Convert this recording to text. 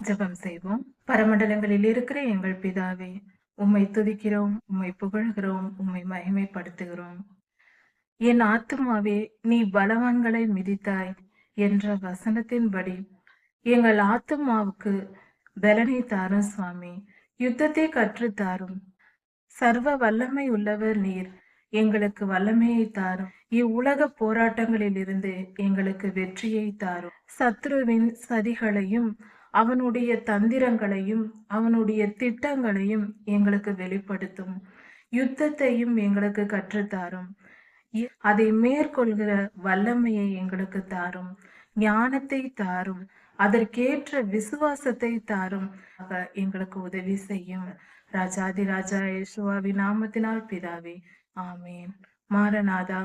ஜெபம் செய்வோம். பரமண்டலங்களில் இருக்கிற எங்கள் பிதாவே, உம்மை துதிக்கிறோம், உம்மை புகழ்கிறோம், உம்மை மகிமைப்படுத்துகிறோம். என் ஆத்துமாவே, நீ பலவான்களை மிதித்தாய் என்ற வசனத்தின்படி எங்கள் ஆத்துமாவுக்கு பலனை தாரும் சுவாமி. யுத்தத்தை கற்றுத்தாரும். சர்வ வல்லமை உள்ளவர் நீர். எங்களுக்கு வல்லமையை தாரும். இவ்வுலக போராட்டங்களில் இருந்து எங்களுக்கு வெற்றியை தாரும். சத்ருவின் சதிகளையும் அவனுடைய தந்திரங்களையும் அவனுடைய திட்டங்களையும் எங்களுக்கு வெளிப்படுத்தும். யுத்தத்தையும் எங்களுக்கு கற்றுத்தாரும். அதை மேற்கொள்கிற வல்லமையை எங்களுக்கு தாரும். ஞானத்தை தாரும். அதற்கேற்ற விசுவாசத்தை தாரும். எங்களுக்கு உதவி செய்யும். ராஜாதி ராஜா இயேசுவின் நாமத்தினால் பிதாவே, ஆமேன். மாரநாதா.